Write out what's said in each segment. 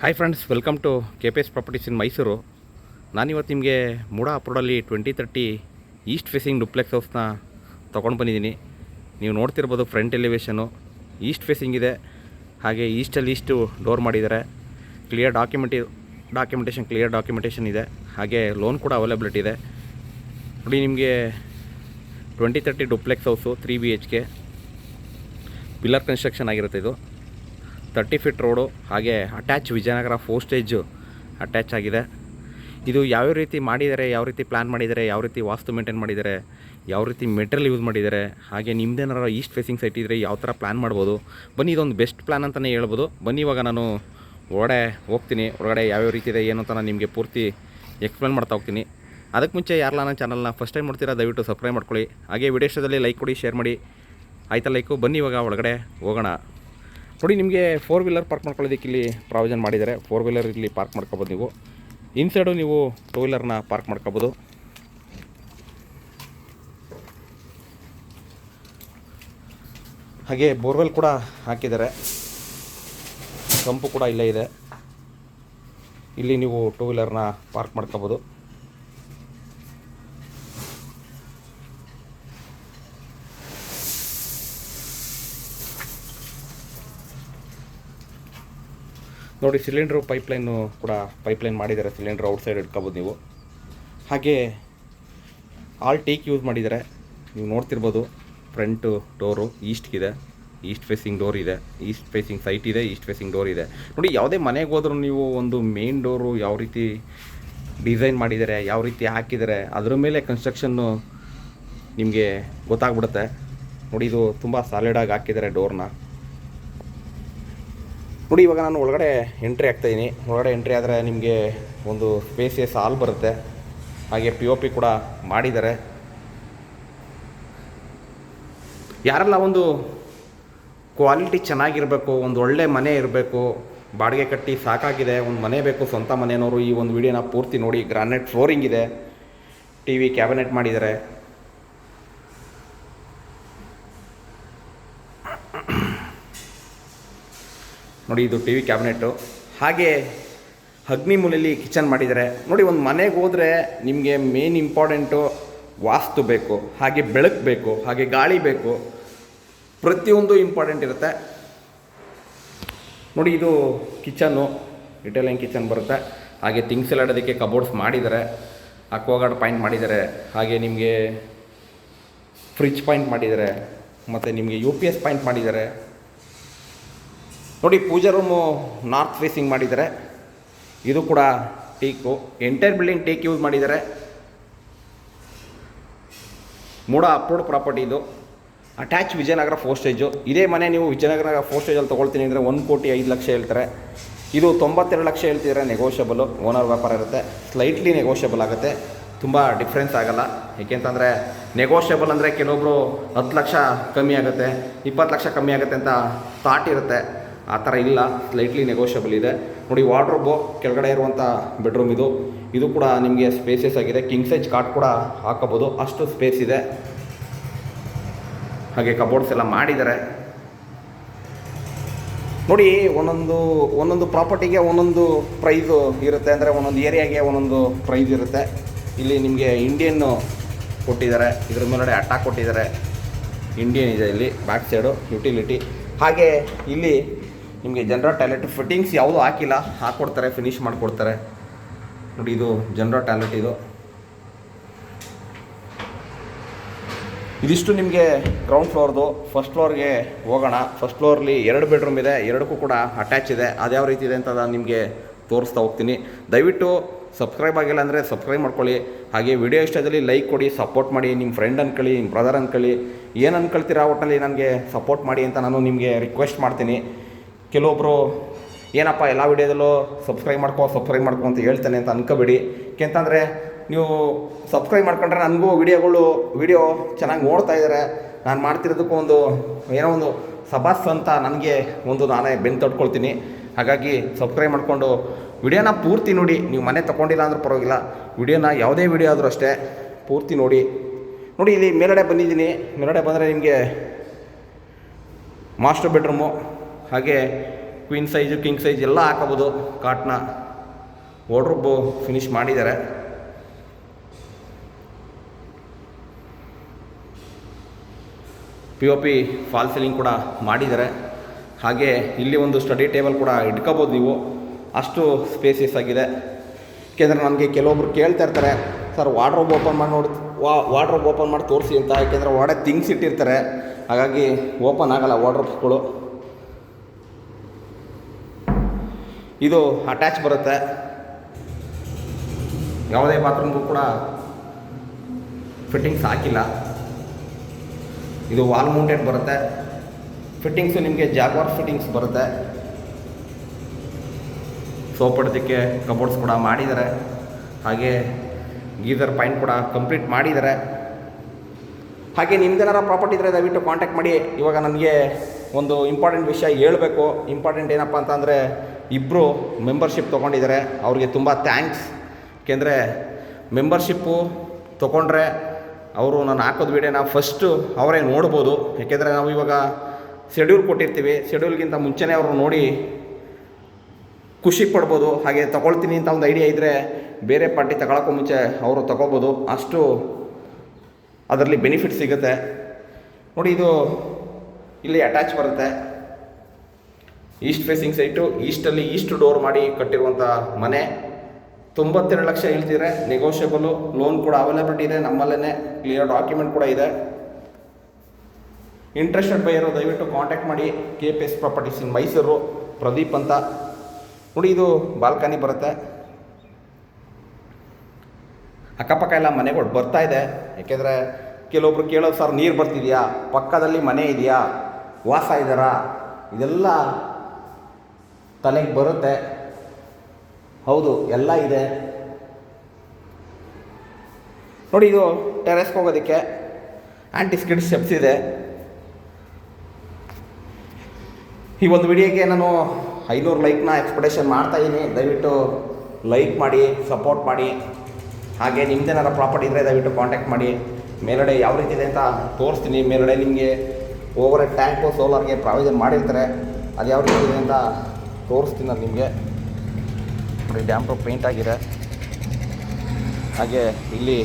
Hi friends, welcome to KPS properties in Mysuru. ನಾನಿವತ್ತು ನಿಮಗೆ ಮೂಡಾ ಅಪ್ರೋಡಲ್ಲಿ 2030 ಈಸ್ಟ್ ಫೇಸಿಂಗ್ ಡುಪ್ಲೆಕ್ಸ್ ಹೌಸ್ನ ತೊಗೊಂಡು ಬಂದಿದ್ದೀನಿ. ನೀವು ನೋಡ್ತಿರ್ಬೋದು, ಫ್ರಂಟ್ ಎಲಿವೇಷನು ಈಸ್ಟ್ ಫೇಸಿಂಗ್ ಇದೆ. ಹಾಗೆ ಈಸ್ಟಲ್ಲಿ ಈಸ್ಟು ಡೋರ್ ಮಾಡಿದ್ದಾರೆ. ಕ್ಲಿಯರ್ ಡಾಕ್ಯುಮೆಂಟೇಷನ್ ಇದೆ. ಹಾಗೆ ಲೋನ್ ಕೂಡ ಅವೈಲಬಿಲಿಟಿ ಇದೆ. ನೋಡಿ, ನಿಮಗೆ 2030 duplex house 3 BHK pillar construction ಆಗಿರುತ್ತೆ. ಇದು 30 ಫೀಟ್ ರೋಡು, ಹಾಗೆ ಅಟ್ಯಾಚ್ ವಿಜಯನಗರ 4 ಸ್ಟೇಜು ಅಟ್ಯಾಚ್ ಆಗಿದೆ. ಇದು ಯಾವ ರೀತಿ ಮಾಡಿದ್ದಾರೆ, ಯಾವ ರೀತಿ ಪ್ಲ್ಯಾನ್ ಮಾಡಿದ್ದಾರೆ, ಯಾವ ರೀತಿ ವಾಸ್ತು ಮೇಂಟೈನ್ ಮಾಡಿದ್ದಾರೆ, ಯಾವ ರೀತಿ ಮೆಟೀರಿಯಲ್ ಯೂಸ್ ಮಾಡಿದ್ದಾರೆ, ಹಾಗೆ ನಿಮ್ಮದೇನಾರ ಈಸ್ಟ್ ಫೇಸಿಂಗ್ ಸೈಟ್ ಇದ್ದರೆ ಯಾವ ಥರ ಪ್ಲ್ಯಾನ್ ಮಾಡ್ಬೋದು, ಬನ್ನಿ ಇದೊಂದು ಬೆಸ್ಟ್ ಪ್ಲ್ಯಾನ್ ಅಂತಲೇ ಹೇಳ್ಬೋದು. ಬನ್ನಿ ಇವಾಗ ನಾನು ಒಳಗಡೆ ಹೋಗ್ತೀನಿ. ಒಳಗಡೆ ಯಾವ್ಯಾವ ರೀತಿ ಇದೆ ಏನು ಅಂತ ನಾನು ನಿಮಗೆ ಪೂರ್ತಿ ಎಕ್ಸ್ಪ್ಲೇನ್ ಮಾಡ್ತಾ ಹೋಗ್ತೀನಿ. ಅದಕ್ಕೆ ಮುಂಚೆ ಯಾರಲ್ಲ ನನ್ನ ಚಾನಲ್ನ ಫಸ್ಟ್ ಟೈಮ್ ನೋಡ್ತೀರಾ, ದಯವಿಟ್ಟು ಸಬ್ಸ್ಕ್ರೈಬ್ ಮಾಡ್ಕೊಳ್ಳಿ. ಹಾಗೆ ವಿಡಿಯೋ ಇಷ್ಟದಲ್ಲಿ ಲೈಕ್ ಕೊಡಿ, ಶೇರ್ ಮಾಡಿ. ಆಯ್ತಾ ಲೈಕು? ಬನ್ನಿ ಇವಾಗ ಒಳಗಡೆ ಹೋಗೋಣ. ನೋಡಿ, ನಿಮಗೆ 4 ವೀಲರ್ ಪಾರ್ಕ್ ಮಾಡ್ಕೊಳ್ಳೋದಕ್ಕೆ ಇಲ್ಲಿ ಪ್ರಾವಿಷನ್ ಮಾಡಿದ್ದಾರೆ. 4 ವೀಲರ್ ಇಲ್ಲಿ ಪಾರ್ಕ್ ಮಾಡ್ಕೊಬೋದು. ನೀವು ಇನ್ಸೈಡು ನೀವು 2 ವೀಲರ್ನ ಪಾರ್ಕ್ ಮಾಡ್ಕೊಬೋದು. ಹಾಗೆ ಬೋರ್ವೆಲ್ ಕೂಡ ಹಾಕಿದ್ದಾರೆ. ಸಂಪು ಕೂಡ ಇಲ್ಲೇ ಇದೆ. ಇಲ್ಲಿ ನೀವು 2 ವೀಲರ್ನ ಪಾರ್ಕ್ ಮಾಡ್ಕೊಬೋದು. ನೋಡಿ, ಸಿಲಿಂಡ್ರು ಪೈಪ್ಲೈನ್ ಮಾಡಿದ್ದಾರೆ. ಸಿಲಿಂಡ್ರ್ ಔಟ್ಸೈಡ್ ಇಟ್ಕೊಬೋದು ನೀವು. ಹಾಗೆ ಆಲ್ ಟೀಕ್ ಯೂಸ್ ಮಾಡಿದ್ದಾರೆ. ನೀವು ನೋಡ್ತಿರ್ಬೋದು, ಫ್ರಂಟು ಡೋರು ಈಸ್ಟ್ಗಿದೆ. ಈಸ್ಟ್ ಫೇಸಿಂಗ್ ಡೋರ್ ಇದೆ, ಈಸ್ಟ್ ಫೇಸಿಂಗ್ ಸೈಟ್ ಇದೆ, ಈಸ್ಟ್ ಫೇಸಿಂಗ್ ಡೋರ್ ಇದೆ. ನೋಡಿ, ಯಾವುದೇ ಮನೆಗೆ ಹೋದ್ರೂ ನೀವು ಒಂದು ಮೇನ್ ಡೋರು ಯಾವ ರೀತಿ ಡಿಸೈನ್ ಮಾಡಿದ್ದಾರೆ, ಯಾವ ರೀತಿ ಹಾಕಿದ್ದಾರೆ, ಅದ್ರ ಮೇಲೆ ಕನ್ಸ್ಟ್ರಕ್ಷನ್ನು ನಿಮಗೆ ಗೊತ್ತಾಗ್ಬಿಡುತ್ತೆ. ನೋಡಿ, ಇದು ತುಂಬ ಸಾಲಿಡಾಗಿ ಹಾಕಿದ್ದಾರೆ ಡೋರ್ನ. ನೋಡಿ, ಇವಾಗ ನಾನು ಒಳಗಡೆ ಎಂಟ್ರಿ ಆಗ್ತಾಯಿದ್ದೀನಿ. ಒಳಗಡೆ ಎಂಟ್ರಿ ಆದರೆ ನಿಮಗೆ ಒಂದು ಸ್ಪೇಸಿಯಸ್ ಹಾಲ್ ಬರುತ್ತೆ. ಹಾಗೆ POP ಕೂಡ ಮಾಡಿದ್ದಾರೆ. ಯಾರೆಲ್ಲ ಒಂದು ಕ್ವಾಲಿಟಿ ಚೆನ್ನಾಗಿರಬೇಕು, ಒಂದು ಒಳ್ಳೆ ಮನೆ ಇರಬೇಕು, ಬಾಡಿಗೆ ಕಟ್ಟಿ ಸಾಕಾಗಿದೆ, ಒಂದು ಮನೆ ಬೇಕು ಸ್ವಂತ ಮನೆಯವರು, ಈ ಒಂದು ವಿಡಿಯೋನ ಪೂರ್ತಿ ನೋಡಿ. ಗ್ರಾನೈಟ್ ಫ್ಲೋರಿಂಗ್ ಇದೆ, TV ಕ್ಯಾಬಿನೆಟ್ ಮಾಡಿದ್ದಾರೆ. ನೋಡಿ, ಇದು TV ಕ್ಯಾಬಿನೆಟ್ಟು. ಹಾಗೆ ಅಗ್ನಿ ಮೂಲೆಯಲ್ಲಿ ಕಿಚನ್ ಮಾಡಿದ್ದಾರೆ. ನೋಡಿ, ಒಂದು ಮನೆಗೆ ಹೋದರೆ ನಿಮಗೆ ಮೇನ್ ಇಂಪಾರ್ಟೆಂಟು ವಾಸ್ತು ಬೇಕು, ಹಾಗೆ ಬೆಳಕು ಬೇಕು, ಹಾಗೆ ಗಾಳಿ ಬೇಕು, ಪ್ರತಿಯೊಂದು ಇಂಪಾರ್ಟೆಂಟ್ ಇರುತ್ತೆ. ನೋಡಿ, ಇದು ಕಿಚನ್ನು, ಇಟಾಲಿಯನ್ ಕಿಚನ್ ಬರುತ್ತೆ. ಹಾಗೆ ಥಿಂಗ್ಸ್ ಎಲ್ಲ ಇಡೋದಕ್ಕೆ ಕಬೋರ್ಡ್ಸ್ ಮಾಡಿದ್ದಾರೆ. ಅಕ್ವಾಗಾರ್ಡ್ ಪಾಯಿಂಟ್ ಮಾಡಿದ್ದಾರೆ. ಹಾಗೆ ನಿಮಗೆ ಫ್ರಿಜ್ ಪಾಯಿಂಟ್ ಮಾಡಿದ್ದಾರೆ. ಮತ್ತು ನಿಮಗೆ UPS ಪಾಯಿಂಟ್ ಮಾಡಿದ್ದಾರೆ. ನೋಡಿ, ಪೂಜಾ ರೂಮು ನಾರ್ತ್ ಫೇಸಿಂಗ್ ಮಾಡಿದ್ದಾರೆ. ಇದು ಕೂಡ teak. Entire building teak use ಮಾಡಿದ್ದಾರೆ. ಮೂಡಾ ಅಪ್ರೋಡ್ ಪ್ರಾಪರ್ಟಿ ಇದು. Attach Vijayanagara 4 stage. ಇದೇ ಮನೆ ನೀವು ವಿಜಯನಗರ 4 ಸ್ಟೇಜಲ್ಲಿ ತೊಗೊಳ್ತೀನಿ ಅಂದರೆ 1,05,00,000 ಹೇಳ್ತಾರೆ. ಇದು 92 ಲಕ್ಷ ಹೇಳ್ತಿದ್ದಾರೆ. ನೆಗೋಷಿಯಬಲು, ಓನರ್ ವ್ಯಾಪಾರ ಇರುತ್ತೆ. ಸ್ಲೈಟ್ಲಿ ನೆಗೋಷಿಯಬಲ್ ಆಗುತ್ತೆ, ತುಂಬ ಡಿಫ್ರೆನ್ಸ್ ಆಗೋಲ್ಲ. ಏಕೆಂತಂದರೆ ನೆಗೋಷಿಯಬಲ್ ಅಂದರೆ ಕೆಲವೊಬ್ಬರು 10 ಲಕ್ಷ ಕಮ್ಮಿ ಆಗುತ್ತೆ, 20 ಲಕ್ಷ ಕಮ್ಮಿ ಆಗುತ್ತೆ ಅಂತ ಥಾಟ್ ಇರುತ್ತೆ. ಆ ಥರ ಇಲ್ಲ, ಸ್ಲೈಟ್ಲಿ ನೆಗೋಷಿಯಬಲ್ ಇದೆ. ನೋಡಿ, ವಾರ್ಡ್ರೋಬು ಕೆಳಗಡೆ ಇರುವಂಥ ಬೆಡ್ರೂಮ್ ಇದು. ಇದು ಕೂಡ ನಿಮಗೆ ಸ್ಪೇಸಿಯಸ್ ಆಗಿದೆ. ಕಿಂಗ್ ಸೈಜ್ ಕಾಟ್ ಕೂಡ ಹಾಕೋಬೋದು, ಅಷ್ಟು ಸ್ಪೇಸ್ ಇದೆ. ಹಾಗೆ ಕಬೋರ್ಡ್ಸ್ ಎಲ್ಲ ಮಾಡಿದ್ದಾರೆ. ನೋಡಿ, ಒಂದೊಂದು ಪ್ರಾಪರ್ಟಿಗೆ ಒಂದೊಂದು ಪ್ರೈಸು ಇರುತ್ತೆ. ಅಂದರೆ ಒಂದೊಂದು ಏರಿಯಾಗೆ ಒಂದೊಂದು ಪ್ರೈಸ್ ಇರುತ್ತೆ. ಇಲ್ಲಿ ನಿಮಗೆ ಇಂಡಿಯನ್ನು ಕೊಟ್ಟಿದ್ದಾರೆ. ಇದ್ರ ಮೇಲ್ಗಡೆ ಅಟ್ಯಾಕ್ ಕೊಟ್ಟಿದ್ದಾರೆ. ಇಂಡಿಯನ್ ಇದೆ ಇಲ್ಲಿ ಬ್ಯಾಕ್ ಸೈಡು, ಯುಟಿಲಿಟಿ. ಹಾಗೆ ಇಲ್ಲಿ ನಿಮಗೆ ಜನರಲ್ ಟಾಯ್ಲೆಟ್ ಫಿಟ್ಟಿಂಗ್ಸ್ ಯಾವುದೂ ಹಾಕಿಲ್ಲ, ಹಾಕ್ಕೊಡ್ತಾರೆ, ಫಿನಿಷ್ ಮಾಡಿಕೊಡ್ತಾರೆ. ನೋಡಿ, ಇದು ಜನರಲ್ ಟಾಯ್ಲೆಟ್. ಇದಿಷ್ಟು ನಿಮಗೆ ಗ್ರೌಂಡ್ ಫ್ಲೋರ್ದು. ಫಸ್ಟ್ ಫ್ಲೋರ್ಗೆ ಹೋಗೋಣ. ಫಸ್ಟ್ ಫ್ಲೋರ್ಲಿ 2 ಬೆಡ್ರೂಮ್ ಇದೆ, 2ಕ್ಕೂ ಕೂಡ ಅಟ್ಯಾಚ್ ಇದೆ. ಅದ್ಯಾವ ರೀತಿ ಇದೆ ಅಂತ ನಾನು ನಿಮಗೆ ತೋರಿಸ್ತಾ ಹೋಗ್ತೀನಿ. ದಯವಿಟ್ಟು ಸಬ್ಸ್ಕ್ರೈಬ್ ಆಗಿಲ್ಲ ಅಂದರೆ ಸಬ್ಸ್ಕ್ರೈಬ್ ಮಾಡ್ಕೊಳ್ಳಿ. ಹಾಗೆ ವಿಡಿಯೋ ಇಷ್ಟದಲ್ಲಿ ಲೈಕ್ ಕೊಡಿ, ಸಪೋರ್ಟ್ ಮಾಡಿ. ನಿಮ್ಮ ಫ್ರೆಂಡ್ ಅನ್ಕೊಳ್ಳಿ, ನಿಮ್ಮ ಬ್ರದರ್ ಅನ್ಕೊಳ್ಳಿ, ಏನು ಅನ್ಕೊಳ್ತೀರಾ ಒಟ್ಟಿನಲ್ಲಿ ನನಗೆ ಸಪೋರ್ಟ್ ಮಾಡಿ ಅಂತ ನಾನು ನಿಮಗೆ ರಿಕ್ವೆಸ್ಟ್ ಮಾಡ್ತೀನಿ. ಕೆಲವೊಬ್ಬರು ಏನಪ್ಪ ಎಲ್ಲ ವಿಡಿಯೋದಲ್ಲೂ ಸಬ್ಸ್ಕ್ರೈಬ್ ಮಾಡ್ಕೊ ಅಂತ ಹೇಳ್ತಾನೆ ಅಂತ ಅನ್ಕೋಬೇಡಿ. ಯಾಕೆಂತಂದರೆ ನೀವು ಸಬ್ಸ್ಕ್ರೈಬ್ ಮಾಡ್ಕೊಂಡ್ರೆ ನನಗೂ ವಿಡಿಯೋ ಚೆನ್ನಾಗಿ ನೋಡ್ತಾ ಇದ್ದಾರೆ. ನಾನು ಮಾಡ್ತಿರೋದಕ್ಕೂ ಏನೋ ಒಂದು ಸಬಾಸ್ ಅಂತ ನನಗೆ ನಾನೇ ಬೆನ್ನು ತಡ್ಕೊಳ್ತೀನಿ. ಹಾಗಾಗಿ ಸಬ್ಸ್ಕ್ರೈಬ್ ಮಾಡಿಕೊಂಡು ವಿಡಿಯೋನ ಪೂರ್ತಿ ನೋಡಿ. ನೀವು ಮನೆ ತೊಗೊಂಡಿಲ್ಲ ಅಂದ್ರೂ ಪರವಾಗಿಲ್ಲ, ವಿಡಿಯೋನ ಯಾವುದೇ ವಿಡಿಯೋ ಆದರೂ ಅಷ್ಟೇ ಪೂರ್ತಿ ನೋಡಿ. ಇಲ್ಲಿ ಮೇಲ್ಗಡೆ ಬಂದಿದ್ದೀನಿ. ಮೇಲ್ಗಡೆ ಬಂದರೆ ನಿಮಗೆ ಮಾಸ್ಟರ್ ಬೆಡ್ರೂಮು, ಹಾಗೆ ಕ್ವೀನ್ ಸೈಜು ಕಿಂಗ್ ಸೈಜ್ ಎಲ್ಲ ಹಾಕೋಬೋದು. ಕಾಟ್ನ ವಾರ್ಡ್ರೋಬ್ ಫಿನಿಶ್ ಮಾಡಿದ್ದಾರೆ. POP ಫಾಲ್ ಸೀಲಿಂಗ್ ಕೂಡ ಮಾಡಿದ್ದಾರೆ. ಹಾಗೆ ಇಲ್ಲಿ ಒಂದು ಸ್ಟಡಿ ಟೇಬಲ್ ಕೂಡ ಇಟ್ಕೋಬೋದು ನೀವು, ಅಷ್ಟು ಸ್ಪೇಸಿಯಸ್ ಆಗಿದೆ. ಏಕೆಂದರೆ ನನಗೆ ಕೆಲವೊಬ್ರು ಕೇಳ್ತಾ ಇರ್ತಾರೆ, ಸರ್ ವಾರ್ಡ್ರೋಬ್ ಓಪನ್ ಮಾಡಿ ತೋರಿಸಿ ಅಂತ. ಯಾಕೆಂದರೆ ಒಳಗಡೆ ಥಿಂಗ್ಸ್ ಇಟ್ಟಿರ್ತಾರೆ, ಹಾಗಾಗಿ ಓಪನ್ ಆಗಲ್ಲ ವಾರ್ಡ್ರೋಬ್ಸ್ಗಳು. ಇದು ಅಟ್ಯಾಚ್ ಬರುತ್ತೆ, ಯಾವುದೇ ಬಾತ್ರೂಮ್ಗೂ ಕೂಡ ಫಿಟ್ಟಿಂಗ್ಸ್ ಹಾಕಿಲ್ಲ. ಇದು ವಾಲ್ ಮೌಂಟೆಡ್ ಬರುತ್ತೆ. ಫಿಟ್ಟಿಂಗ್ಸು ನಿಮಗೆ ಜಾಗ್ವಾರ್ ಫಿಟ್ಟಿಂಗ್ಸ್ ಬರುತ್ತೆ. ಸೋಪ್ ಹೊಡೆದಕ್ಕೆ ಕಬೋರ್ಡ್ಸ್ ಕೂಡ ಮಾಡಿದ್ದಾರೆ. ಹಾಗೆ ಗೀಸರ್ ಪಾಯಿಂಟ್ ಕೂಡ ಕಂಪ್ಲೀಟ್ ಮಾಡಿದ್ದಾರೆ. ಹಾಗೆ ನಿಮ್ದೇನಾರ ಪ್ರಾಪರ್ಟಿ ಇದ್ದರೆ ದಯವಿಟ್ಟು ಕಾಂಟ್ಯಾಕ್ಟ್ ಮಾಡಿ. ಇವಾಗ ನನಗೆ ಒಂದು ಇಂಪಾರ್ಟೆಂಟ್ ವಿಷಯ ಹೇಳಬೇಕು. ಇಂಪಾರ್ಟೆಂಟ್ ಏನಪ್ಪ ಅಂತಂದರೆ, ಇಬ್ಬರು ಮೆಂಬರ್ಶಿಪ್ ತೊಗೊಂಡಿದ್ದಾರೆ, ಅವ್ರಿಗೆ ತುಂಬ ಥ್ಯಾಂಕ್ಸ್. ಏಕೆಂದರೆ ಮೆಂಬರ್ಶಿಪ್ಪು ತೊಗೊಂಡ್ರೆ ಅವರು ನಾನು ಹಾಕೋದು ವಿಡಿಯೋನ ಫಸ್ಟು ಅವರೇ ನೋಡ್ಬೋದು. ಏಕೆಂದರೆ ನಾವು ಇವಾಗ ಶೆಡ್ಯೂಲ್ ಕೊಟ್ಟಿರ್ತೀವಿ, ಶೆಡ್ಯೂಲ್ಗಿಂತ ಮುಂಚೆನೇ ಅವರು ನೋಡಿ ಖುಷಿ ಪಡ್ಬೋದು. ಹಾಗೆ ತೊಗೊಳ್ತೀನಿ ಅಂತ ಒಂದು ಐಡಿಯಾ ಇದ್ದರೆ ಬೇರೆ ಪಾರ್ಟಿ ತಗೊಳ್ಳೋಕ್ಕೂ ಮುಂಚೆ ಅವರು ತೊಗೋಬೋದು, ಅಷ್ಟು ಅದರಲ್ಲಿ ಬೆನಿಫಿಟ್ ಸಿಗುತ್ತೆ. ನೋಡಿ, ಇದು ಇಲ್ಲಿ ಅಟ್ಯಾಚ್ ಬರುತ್ತೆ. East facing site, East door ಮಾಡಿ ಕಟ್ಟಿರುವಂಥ ಮನೆ. 92 ಲಕ್ಷ ಹೇಳ್ತಿದ್ರೆ, ನೆಗೋಷಿಯಬಲು, ಲೋನ್ ಕೂಡ ಅವೈಲಬಿಲಿಟಿ ಇದೆ ನಮ್ಮಲ್ಲೇ, ಕ್ಲಿಯರ್ ಡಾಕ್ಯುಮೆಂಟ್ ಕೂಡ ಇದೆ. ಇಂಟ್ರೆಸ್ಟೆಡ್ ಬೈಯರು ದಯವಿಟ್ಟು ಕಾಂಟ್ಯಾಕ್ಟ್ ಮಾಡಿ. KPS properties in Mysuru, Pradeep ಅಂತ. ನೋಡಿ, ಇದು ಬಾಲ್ಕನಿ ಬರುತ್ತೆ. ಅಕ್ಕಪಕ್ಕ ಎಲ್ಲ ಮನೆಗಳು ಬರ್ತಾ ಇದೆ. ಯಾಕೆಂದರೆ ಕೆಲವೊಬ್ರು ಕೇಳೋದು, ಸರ್ ನೀರು ಬರ್ತಿದೆಯಾ, ಪಕ್ಕದಲ್ಲಿ ಮನೆ ಇದೆಯಾ, ವಾಸ ಇದ್ದಾರಾ, ಇದೆಲ್ಲ ತಲೆಗೆ ಬರುತ್ತೆ. ಹೌದು, ಎಲ್ಲ ಇದೆ. ನೋಡಿ, ಇದು ಟೆರೆಸ್ಗೆ ಹೋಗೋದಕ್ಕೆ ಆ್ಯಂಟಿ ಸ್ಕಿಡ್ ಸ್ಟೆಪ್ಸ್ ಇದೆ. ಈ ಒಂದು ವಿಡಿಯೋಗೆ ನಾನು 500 ಲೈಕ್ನ ಎಕ್ಸ್ಪೆಕ್ಟೇಷನ್ ಮಾಡ್ತಾಯಿದ್ದೀನಿ. ದಯವಿಟ್ಟು ಲೈಕ್ ಮಾಡಿ, ಸಪೋರ್ಟ್ ಮಾಡಿ. ಹಾಗೆ ನಿಮ್ಮದೇನಾರ ಪ್ರಾಪರ್ಟಿ ಇದ್ದರೆ ದಯವಿಟ್ಟು ಕಾಂಟ್ಯಾಕ್ಟ್ ಮಾಡಿ. ಮೇಲ್ಗಡೆ ಯಾವ ರೀತಿ ಇದೆ ಅಂತ ತೋರಿಸ್ತೀನಿ. ಮೇಲ್ಗಡೆ ನಿಮಗೆ ಓವರ್ ಟ್ಯಾಂಕು ಸೋಲಾರ್ಗೆ ಪ್ರಾವಿಷನ್ ಮಾಡಿರ್ತಾರೆ, ಅದು ಯಾವ ರೀತಿ ಇದೆ ಅಂತ ತೋರಿಸ್ತೀನಿ ನಾನು ನಿಮಗೆ. ನೋಡಿ, ಡ್ಯಾಮ್ ಪ್ರೂಫ್ ಪೇಂಟ್ ಆಗಿದೆ. ಹಾಗೆ ಇಲ್ಲಿ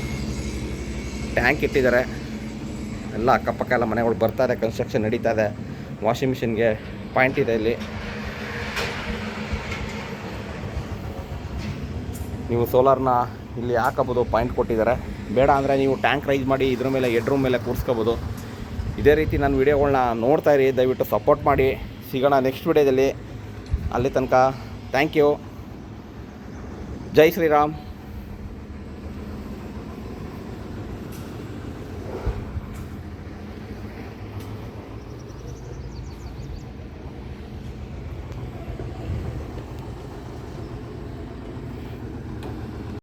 ಟ್ಯಾಂಕ್ ಇಟ್ಟಿದ್ದಾರೆ. ಎಲ್ಲ ಅಕ್ಕಪಕ್ಕ ಎಲ್ಲ ಮನೆಗಳು ಬರ್ತಾ ಇದೆ, ಕನ್ಸ್ಟ್ರಕ್ಷನ್ ನಡೀತಾ ಇದೆ. ವಾಷಿಂಗ್ ಮಿಷಿನ್ಗೆ ಪಾಯಿಂಟ್ ಇದೆ ಇಲ್ಲಿ. ನೀವು ಸೋಲಾರ್ನ ಇಲ್ಲಿ ಹಾಕಬೋದು, ಪಾಯಿಂಟ್ ಕೊಟ್ಟಿದ್ದಾರೆ. ಬೇಡ ಅಂದರೆ ನೀವು ಟ್ಯಾಂಕ್ ರೈಸ್ ಮಾಡಿ ಇದ್ರ ಮೇಲೆ ಹೆಡ್ರೂಮ್ ಮೇಲೆ ಕೂರಿಸ್ಕೋಬೋದು. ಇದೇ ರೀತಿ ನನ್ನ ವೀಡಿಯೋಗಳನ್ನ ನೋಡ್ತಾಯಿರಿ, ದಯವಿಟ್ಟು ಸಪೋರ್ಟ್ ಮಾಡಿ. ಸಿಗೋಣ ನೆಕ್ಸ್ಟ್ ವೀಡಿಯೋದಲ್ಲಿ. ಅಲ್ಲಿ ತನಕ ಥ್ಯಾಂಕ್ ಯು. ಜೈ ಶ್ರೀರಾಮ್.